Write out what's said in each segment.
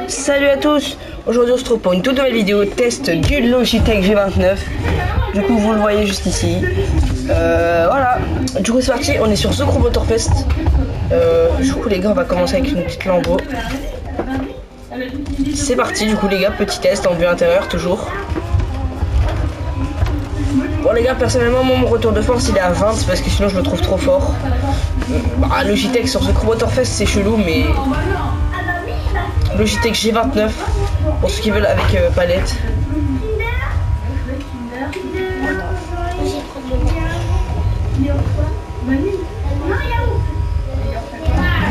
Salut à tous. Aujourd'hui on se retrouve pour une toute nouvelle vidéo test du Logitech G29. Du coup vous le voyez juste ici. Voilà. Du coup c'est parti, on est sur The Crew Motorfest. Du coup les gars, on va commencer avec une petite lambeau. C'est parti du coup les gars, petit test en vue intérieure toujours. Bon les gars, personnellement mon retour de force il est à 20 parce que sinon je me trouve trop fort. Logitech sur The Crew Motorfest c'est chelou, mais Logitech G29 pour ceux qui veulent avec palette.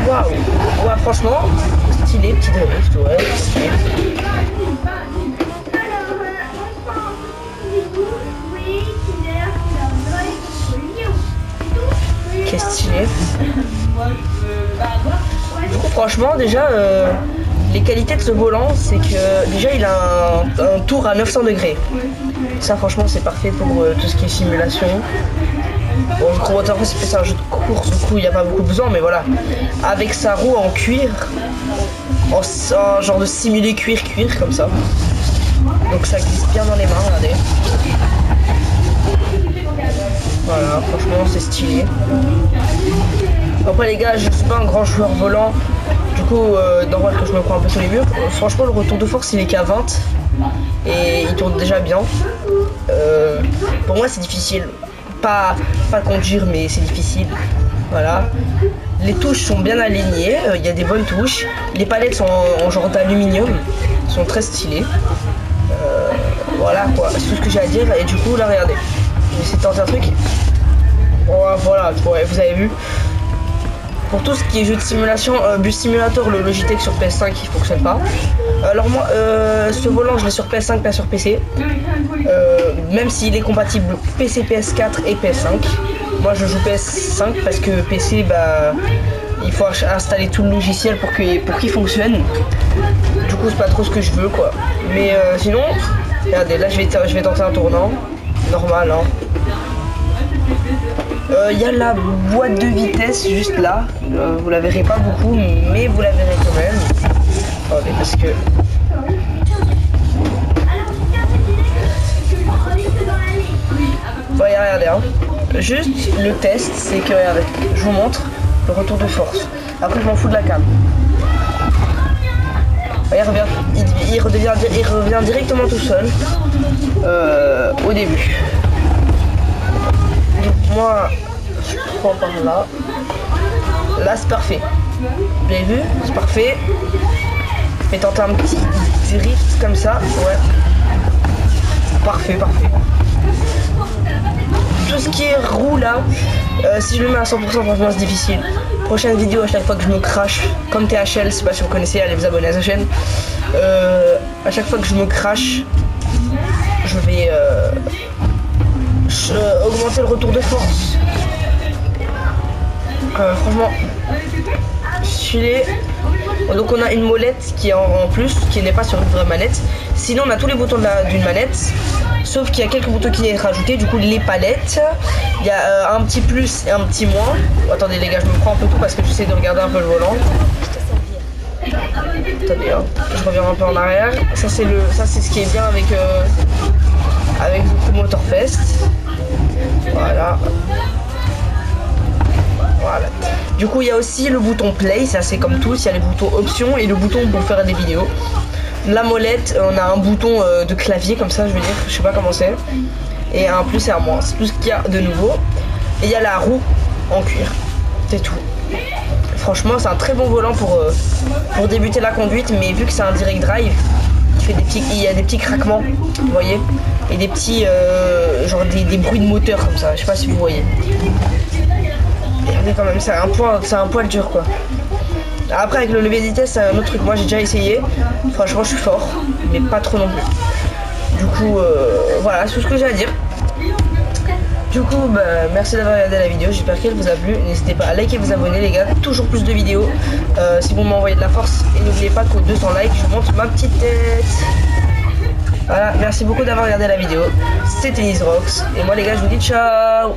Waouh, ouais, franchement stylé, petit drift, ouais, stylé. Qu'est-ce stylé. Du coup franchement déjà les qualités de ce volant, c'est que déjà il a un tour à 900 degrés. Ça franchement c'est parfait pour tout ce qui est simulation. Bon, je crois que c'est un jeu de course, du coup il n'y a pas beaucoup besoin, mais voilà. Avec sa roue en cuir, en genre de simulé cuir comme ça. Donc ça glisse bien dans les mains, regardez. Voilà, franchement c'est stylé. Après les gars, je suis pas un grand joueur volant. Du coup, normal que je me prends un peu sur les murs. Franchement, le retour de force il est qu'à 20 et il tourne déjà bien. Pour moi, c'est difficile. Pas conduire, mais c'est difficile. Voilà. Les touches sont bien alignées. Il y a des bonnes touches. Les palettes sont en genre d'aluminium. Sont très stylées. Voilà quoi. C'est tout ce que j'ai à dire. Et du coup, là, regardez. J'ai essayé de tenter un truc. Voilà. Ouais, vous avez vu. Pour tout ce qui est jeu de simulation, Bus Simulator, le Logitech sur PS5 il fonctionne pas. Alors moi, ce volant je l'ai sur PS5, pas sur PC. Même s'il est compatible PC, PS4 et PS5. Moi je joue PS5 parce que PC, bah, il faut installer tout le logiciel pour qu'il fonctionne. Du coup c'est pas trop ce que je veux quoi. Mais sinon, regardez, là je vais tenter un tournant. Normal hein. Il y a la boîte de vitesse juste là, vous la verrez pas beaucoup mais vous la verrez quand même. Attendez parce que regardez hein. Juste le test c'est que regardez, je vous montre le retour de force. Après je m'en fous de la cam. Il revient directement tout seul au début. Moi, je prends par là. Là, c'est parfait. Vous avez vu? C'est parfait. Je vais tenter un petit drift comme ça. Ouais. Parfait. Tout ce qui est roue là, si je le mets à 100%, franchement, c'est difficile. Prochaine vidéo, à chaque fois que je me crache, comme THL, je sais pas si vous connaissez, allez vous abonner à sa chaîne. À chaque fois que je me crache, je vais augmenter le retour de force. Franchement stylé. Donc on a une molette qui est en plus, qui n'est pas sur une vraie manette. Sinon on a tous les boutons d'une manette, sauf qu'il y a quelques boutons qui sont rajoutés. Du coup les palettes, il y a un petit plus et un petit moins. Attendez les gars, je me prends un peu tout parce que j'essaie de regarder un peu le volant. Attendez hein, je reviens un peu en arrière. Ça c'est ce qui est bien avec The Crew Motorfest. Voilà. Du coup il y a aussi le bouton play, ça c'est comme tous, il y a les boutons options et le bouton pour faire des vidéos. La molette, on a un bouton de clavier comme ça, je veux dire, je sais pas comment c'est. Et un plus et un moins, c'est tout ce qu'il y a de nouveau. Et il y a la roue en cuir, c'est tout. Franchement c'est un très bon volant pour débuter la conduite, mais vu que c'est un direct drive, il y a des petits craquements, vous voyez, et des petits genre des bruits de moteur comme ça, je sais pas si vous voyez. Et quand même c'est un poil dur quoi. Après avec le levier de vitesse c'est un autre truc, moi j'ai déjà essayé, franchement je suis fort, mais pas trop non plus. Du coup voilà, c'est tout ce que j'ai à dire. Du coup bah, merci d'avoir regardé la vidéo, j'espère qu'elle vous a plu. N'hésitez pas à liker et vous abonner les gars, toujours plus de vidéos si vous m'envoyez de la force. Et n'oubliez pas qu'aux 200 likes je vous montre ma petite tête. Voilà, merci beaucoup d'avoir regardé la vidéo. C'était Nisrox et moi les gars je vous dis ciao.